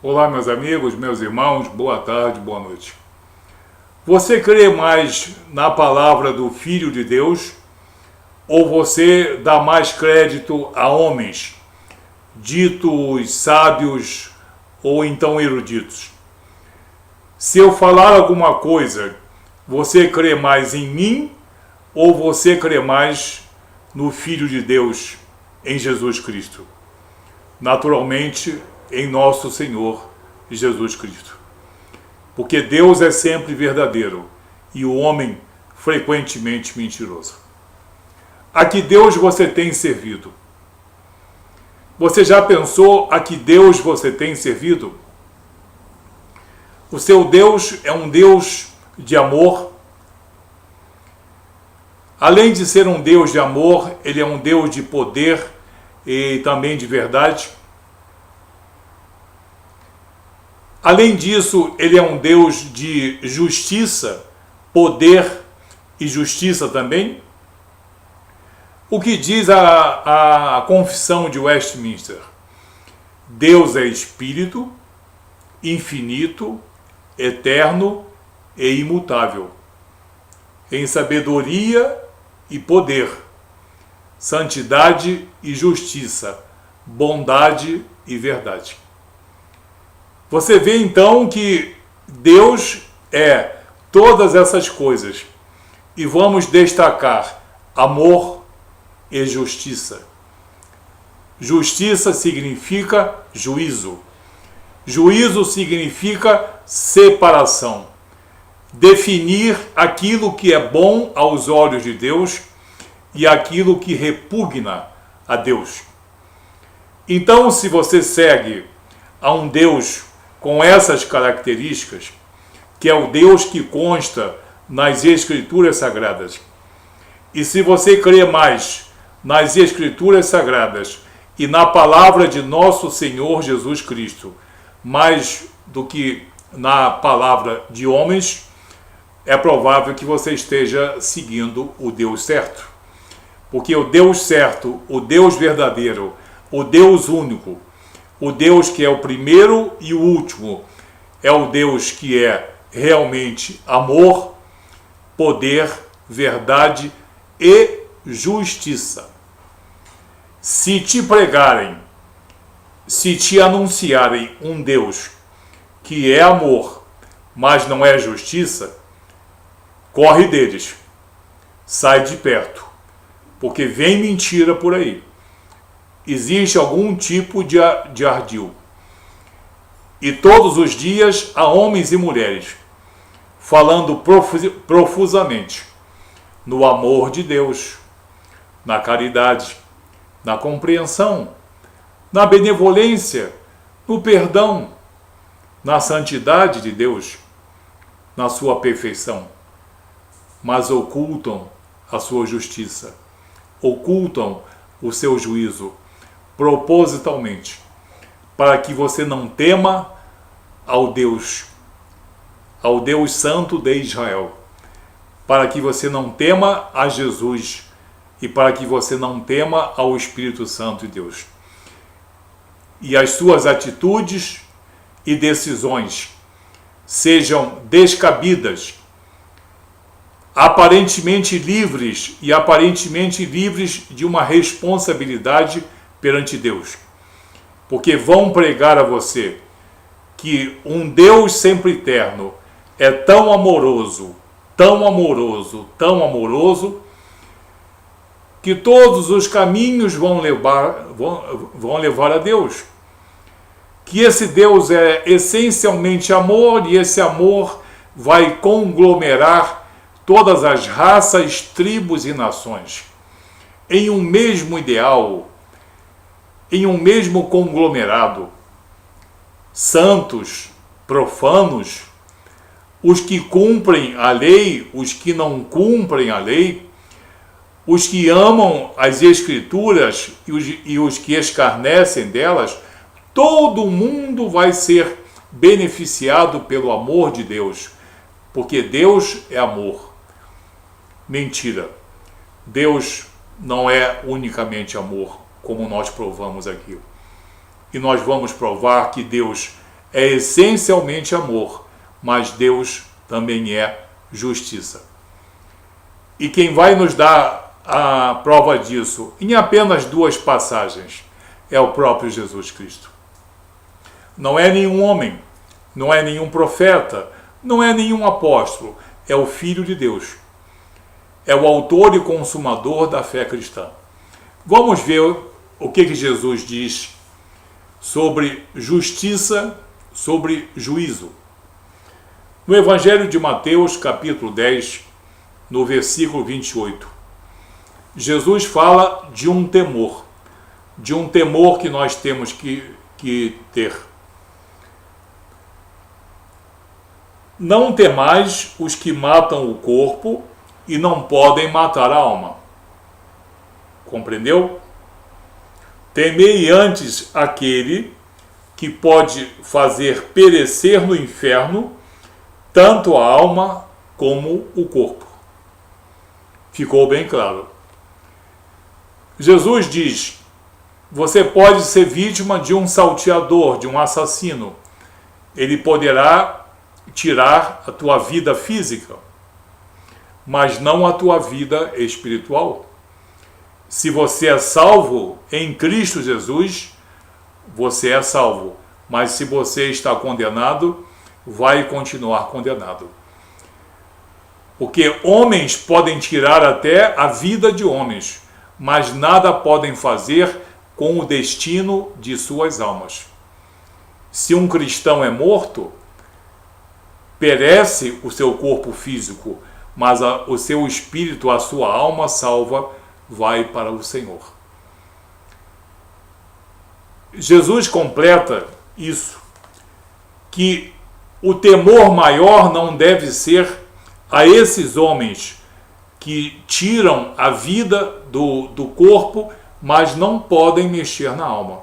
Olá, meus amigos, meus irmãos, boa tarde, boa noite. Você crê mais na palavra do Filho de Deus ou você dá mais crédito a homens, ditos sábios ou então eruditos? Se eu falar alguma coisa, você crê mais em mim ou você crê mais no Filho de Deus, em Jesus Cristo? Naturalmente, em nosso Senhor Jesus Cristo. Porque Deus é sempre verdadeiro e o homem frequentemente mentiroso. A que Deus você tem servido? Você já pensou a que Deus você tem servido? O seu Deus é um Deus de amor. Além de ser um Deus de amor, ele é um Deus de poder e também de verdade. Além disso, ele é um Deus de justiça, poder e justiça também. O que diz a Confissão de Westminster? Deus é espírito, infinito, eterno e imutável, em sabedoria e poder, santidade e justiça, bondade e verdade. Você vê então que Deus é todas essas coisas e vamos destacar amor e justiça. Justiça significa juízo. Juízo significa separação. Definir aquilo que é bom aos olhos de Deus e aquilo que repugna a Deus. Então, se você segue a um Deus com essas características, que é o Deus que consta nas Escrituras Sagradas, e se você crê mais nas Escrituras Sagradas e na palavra de nosso Senhor Jesus Cristo, mais do que na palavra de homens, é provável que você esteja seguindo o Deus certo. Porque o Deus certo, o Deus verdadeiro, o Deus único, o Deus que é o primeiro e o último, é o Deus que é realmente amor, poder, verdade e justiça. Se te pregarem, se te anunciarem um Deus que é amor, mas não é justiça, corre deles, sai de perto, porque vem mentira por aí. Existe algum tipo de ardil. E todos os dias há homens e mulheres falando profusamente no amor de Deus, na caridade, na compreensão, na benevolência, no perdão, na santidade de Deus, na sua perfeição, mas ocultam a sua justiça, ocultam o seu juízo, propositalmente, para que você não tema ao Deus Santo de Israel, para que você não tema a Jesus e para que você não tema ao Espírito Santo de Deus. E as suas atitudes e decisões sejam descabidas, aparentemente livres de uma responsabilidade perante Deus, porque vão pregar a você que um Deus sempre eterno é tão amoroso, tão amoroso, tão amoroso, que todos os caminhos vão levar a Deus, que esse Deus é essencialmente amor e esse amor vai conglomerar todas as raças, tribos e nações em um mesmo ideal, em um mesmo conglomerado. Santos, profanos, os que cumprem a lei, os que não cumprem a lei, os que amam as Escrituras e os que escarnecem delas, todo mundo vai ser beneficiado pelo amor de Deus, porque Deus é amor. Mentira. Deus não é unicamente amor, como nós provamos aqui. E nós vamos provar que Deus é essencialmente amor, mas Deus também é justiça. E quem vai nos dar a prova disso, em apenas 2 passagens, é o próprio Jesus Cristo. Não é nenhum homem, não é nenhum profeta, não é nenhum apóstolo, é o Filho de Deus. É o autor e consumador da fé cristã. Vamos ver o que Jesus diz sobre justiça, sobre juízo. No Evangelho de Mateus, capítulo 10, no versículo 28, Jesus fala de um temor que nós temos que ter. Não temais os que matam o corpo e não podem matar a alma. Compreendeu? Temei antes aquele que pode fazer perecer no inferno tanto a alma como o corpo. Ficou bem claro. Jesus diz: você pode ser vítima de um salteador, de um assassino. Ele poderá tirar a tua vida física, mas não a tua vida espiritual. Se você é salvo em Cristo Jesus, você é salvo. Mas se você está condenado, vai continuar condenado. Porque homens podem tirar até a vida de homens, mas nada podem fazer com o destino de suas almas. Se um cristão é morto, perece o seu corpo físico, mas o seu espírito, a sua alma salva, vai para o Senhor. Jesus completa isso, que o temor maior não deve ser a esses homens que tiram a vida do corpo, mas não podem mexer na alma.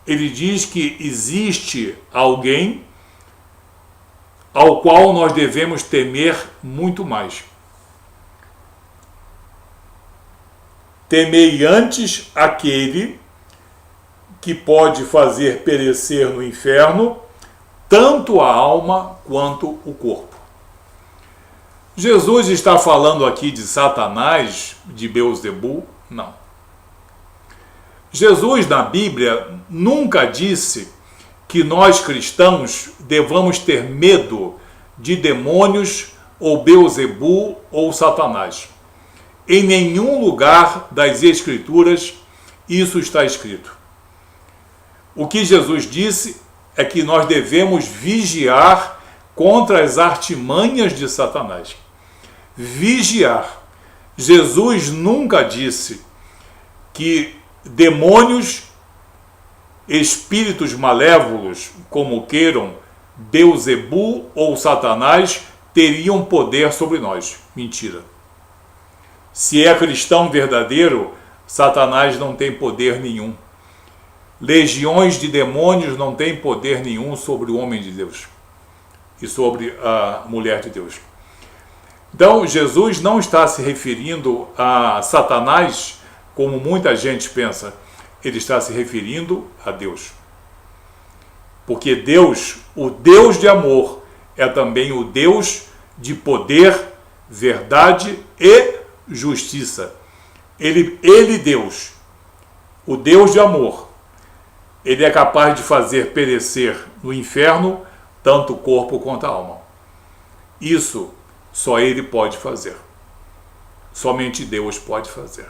Ele diz que existe alguém ao qual nós devemos temer muito mais. Temei antes aquele que pode fazer perecer no inferno tanto a alma quanto o corpo. Jesus está falando aqui de Satanás, de Beelzebul? Não. Jesus, na Bíblia, nunca disse que nós cristãos devamos ter medo de demônios ou Beelzebul ou Satanás. Em nenhum lugar das Escrituras isso está escrito. O que Jesus disse é que nós devemos vigiar contra as artimanhas de Satanás. Vigiar. Jesus nunca disse que demônios, espíritos malévolos, como queiram, Beelzebul ou Satanás, teriam poder sobre nós. Mentira. Se é cristão verdadeiro, Satanás não tem poder nenhum. Legiões de demônios não têm poder nenhum sobre o homem de Deus e sobre a mulher de Deus. Então, Jesus não está se referindo a Satanás como muita gente pensa. Ele está se referindo a Deus. Porque Deus, o Deus de amor, é também o Deus de poder, verdade e justiça. Ele, Deus, o Deus de amor, ele é capaz de fazer perecer no inferno tanto o corpo quanto a alma. Isso só ele pode fazer. Somente Deus pode fazer.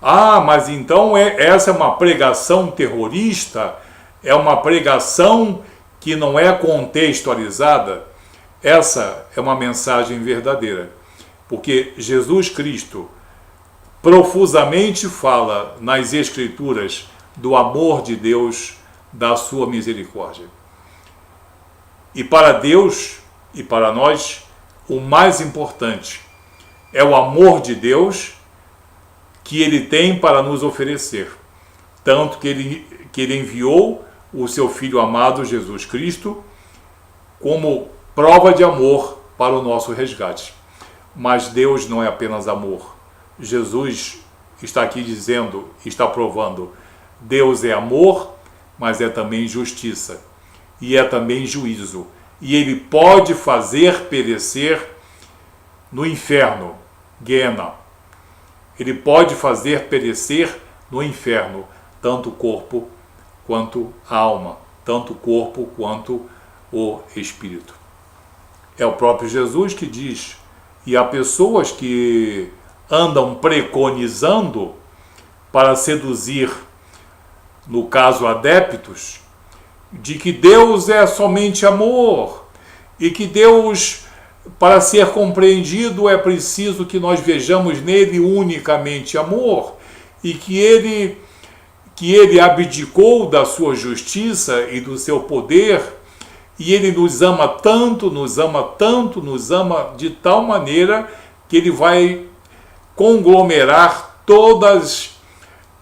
Ah, mas então essa é uma pregação terrorista? É uma pregação que não é contextualizada? Essa é uma mensagem verdadeira. Porque Jesus Cristo profusamente fala nas Escrituras do amor de Deus, da sua misericórdia. E para Deus e para nós, o mais importante é o amor de Deus que ele tem para nos oferecer. Tanto que ele enviou o seu Filho amado, Jesus Cristo, como prova de amor para o nosso resgate. Mas Deus não é apenas amor. Jesus está aqui dizendo, está provando, Deus é amor, mas é também justiça. e é também juízo. E ele pode fazer perecer no inferno, Guiena. Ele pode fazer perecer no inferno, tanto o corpo quanto a alma, tanto o corpo quanto o espírito. É o próprio Jesus que diz, e há pessoas que andam preconizando para seduzir, no caso adeptos, de que Deus é somente amor e que Deus, para ser compreendido, é preciso que nós vejamos nele unicamente amor e que ele abdicou da sua justiça e do seu poder e ele nos ama tanto, nos ama tanto, nos ama de tal maneira que ele vai conglomerar todas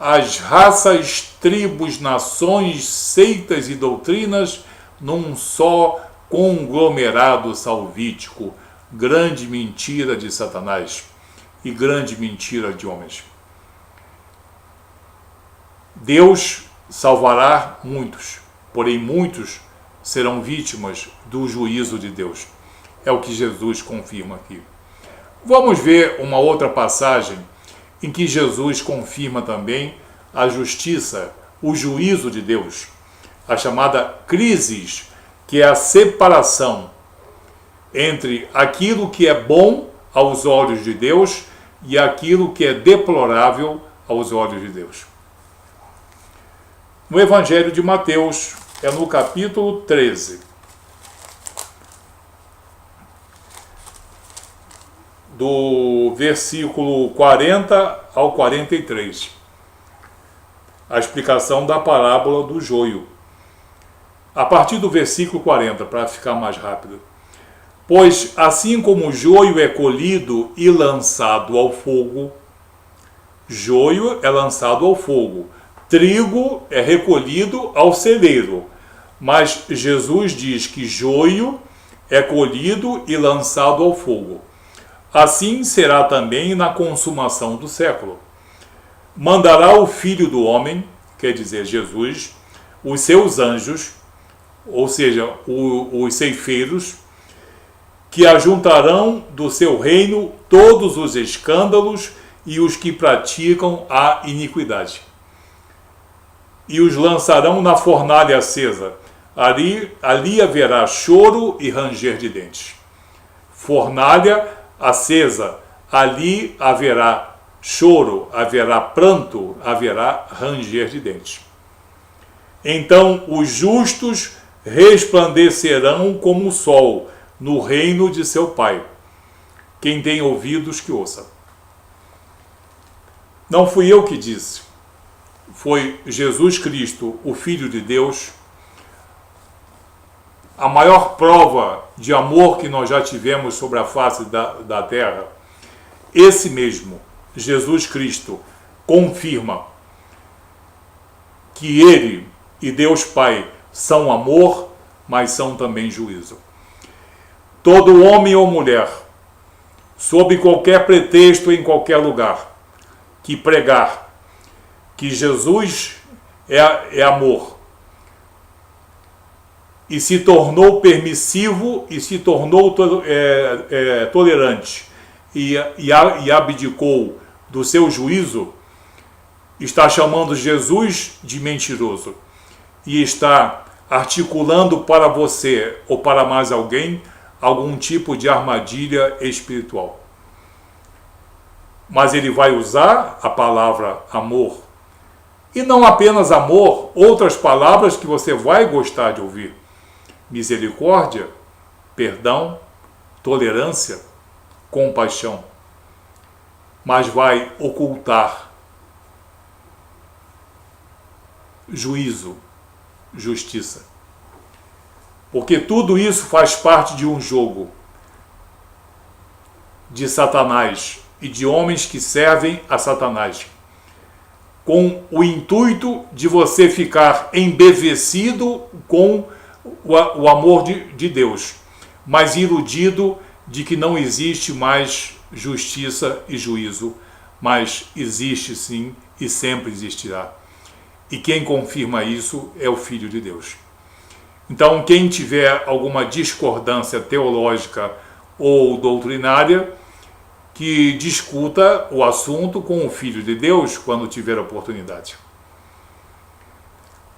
as raças, tribos, nações, seitas e doutrinas num só conglomerado salvítico. Grande mentira de Satanás e grande mentira de homens. Deus salvará muitos, porém muitos serão vítimas do juízo de Deus. É o que Jesus confirma aqui. Vamos ver uma outra passagem em que Jesus confirma também a justiça, o juízo de Deus, a chamada crisis, que é a separação entre aquilo que é bom aos olhos de Deus e aquilo que é deplorável aos olhos de Deus. No Evangelho de Mateus, é no capítulo 13, do versículo 40 ao 43, a explicação da parábola do joio. A partir do versículo 40, para ficar mais rápido. Pois assim como o joio é colhido e lançado ao fogo, joio é lançado ao fogo, trigo é recolhido ao celeiro. Mas Jesus diz que joio é colhido e lançado ao fogo. Assim será também na consumação do século. Mandará o Filho do Homem, quer dizer Jesus, os seus anjos, ou seja, os ceifeiros, que ajuntarão do seu reino todos os escândalos e os que praticam a iniquidade. E os lançarão na fornalha acesa. Ali haverá choro e ranger de dentes. Fornalha acesa, ali haverá choro, haverá pranto, haverá ranger de dentes. Então os justos resplandecerão como o sol no reino de seu Pai. Quem tem ouvidos que ouça. Não fui eu que disse, foi Jesus Cristo, o Filho de Deus. A maior prova de amor que nós já tivemos sobre a face da terra, esse mesmo, Jesus Cristo, confirma que ele e Deus Pai são amor, mas são também juízo. Todo homem ou mulher, sob qualquer pretexto em qualquer lugar, que pregar que Jesus é amor, e se tornou permissivo e se tornou tolerante e abdicou do seu juízo, está chamando Jesus de mentiroso e está articulando para você ou para mais alguém algum tipo de armadilha espiritual. Mas ele vai usar a palavra amor, e não apenas amor, outras palavras que você vai gostar de ouvir: misericórdia, perdão, tolerância, compaixão. Mas vai ocultar juízo, justiça. Porque tudo isso faz parte de um jogo de Satanás e de homens que servem a Satanás, com o intuito de você ficar embevecido com o amor de Deus, mas iludido de que não existe mais justiça e juízo, mas existe sim e sempre existirá. E quem confirma isso é o Filho de Deus. Então, quem tiver alguma discordância teológica ou doutrinária, que discuta o assunto com o Filho de Deus quando tiver oportunidade.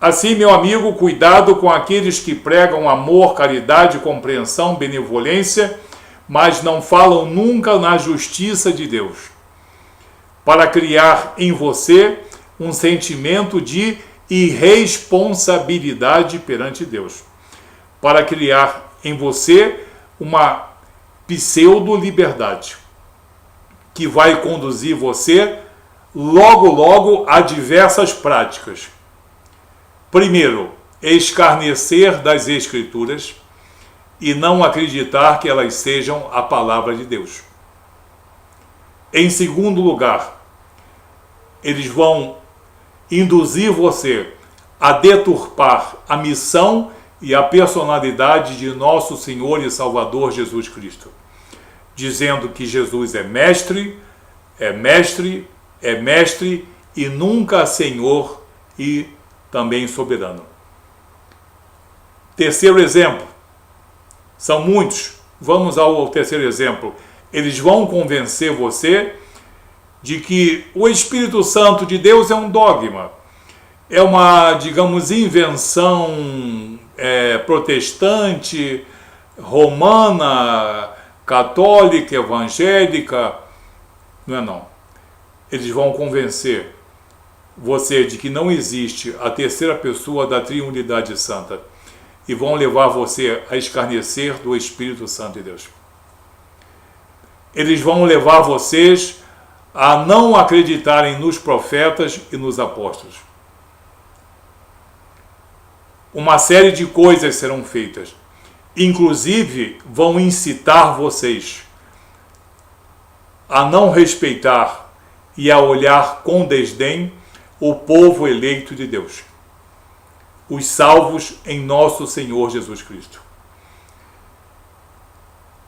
Assim, meu amigo, cuidado com aqueles que pregam amor, caridade, compreensão, benevolência, mas não falam nunca na justiça de Deus, para criar em você um sentimento de irresponsabilidade perante Deus, para criar em você uma pseudo-liberdade, que vai conduzir você logo a diversas práticas. Primeiro, escarnecer das Escrituras e não acreditar que elas sejam a palavra de Deus. Em segundo lugar, eles vão induzir você a deturpar a missão e a personalidade de nosso Senhor e Salvador Jesus Cristo, dizendo que Jesus é mestre e nunca Senhor e também soberano. Terceiro exemplo, são muitos, vamos ao terceiro exemplo. Eles vão convencer você de que o Espírito Santo de Deus é um dogma, é uma, digamos, invenção protestante, romana, católica, evangélica. Não é não. Eles vão convencer você de que não existe a terceira pessoa da Trindade Santa e vão levar você a escarnecer do Espírito Santo de Deus. Eles vão levar vocês a não acreditarem nos profetas e nos apóstolos. Uma série de coisas serão feitas. Inclusive, vão incitar vocês a não respeitar e a olhar com desdém o povo eleito de Deus, os salvos em nosso Senhor Jesus Cristo.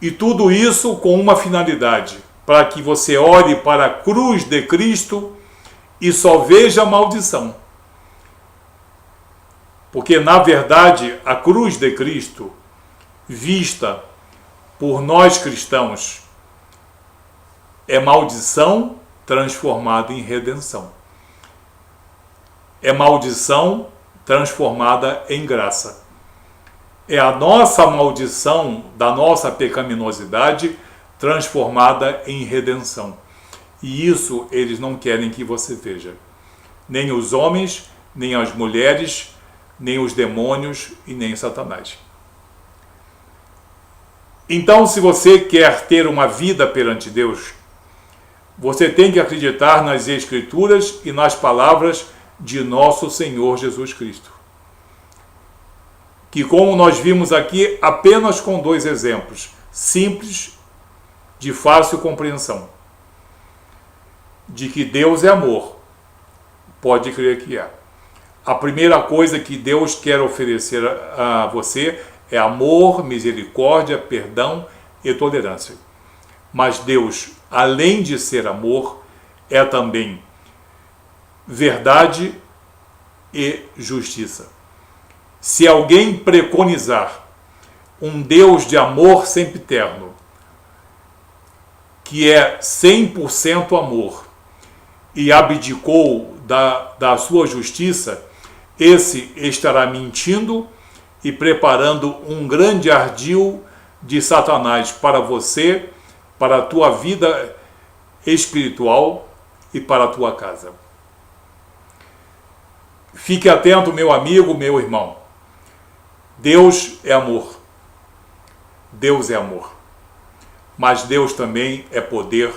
E tudo isso com uma finalidade, para que você olhe para a cruz de Cristo e só veja a maldição. Porque, na verdade, a cruz de Cristo, vista por nós cristãos, é maldição transformada em redenção. É maldição transformada em graça. É a nossa maldição da nossa pecaminosidade transformada em redenção. E isso eles não querem que você veja. Nem os homens, nem as mulheres, nem os demônios e nem Satanás. Então, se você quer ter uma vida perante Deus, você tem que acreditar nas Escrituras e nas palavras de nosso Senhor Jesus Cristo. Que, como nós vimos aqui, apenas com 2 exemplos, simples, de fácil compreensão, de que Deus é amor, pode crer que é. A primeira coisa que Deus quer oferecer a você é amor, misericórdia, perdão e tolerância. Mas Deus, além de ser amor, é também verdade e justiça. Se alguém preconizar um Deus de amor sempiterno, que é 100% amor, e abdicou da sua justiça, esse estará mentindo e preparando um grande ardil de Satanás para você, para a tua vida espiritual e para a tua casa. Fique atento, meu amigo, meu irmão. Deus é amor. Deus é amor. Mas Deus também é poder.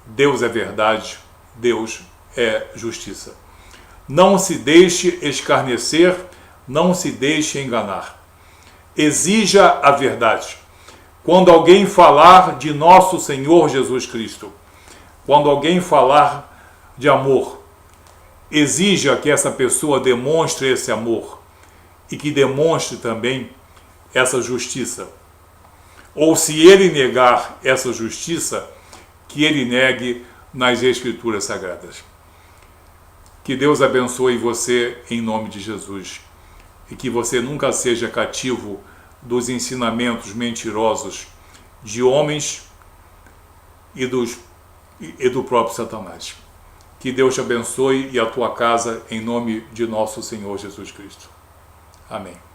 Deus é verdade. Deus é justiça. Não se deixe escarnecer, não se deixe enganar. Exija a verdade. Quando alguém falar de nosso Senhor Jesus Cristo, quando alguém falar de amor, exija que essa pessoa demonstre esse amor e que demonstre também essa justiça. Ou se ele negar essa justiça, que ele negue nas Escrituras Sagradas. Que Deus abençoe você em nome de Jesus. e que você nunca seja cativo dos ensinamentos mentirosos de homens e do próprio Satanás. Que Deus te abençoe e a tua casa, em nome de nosso Senhor Jesus Cristo. Amém.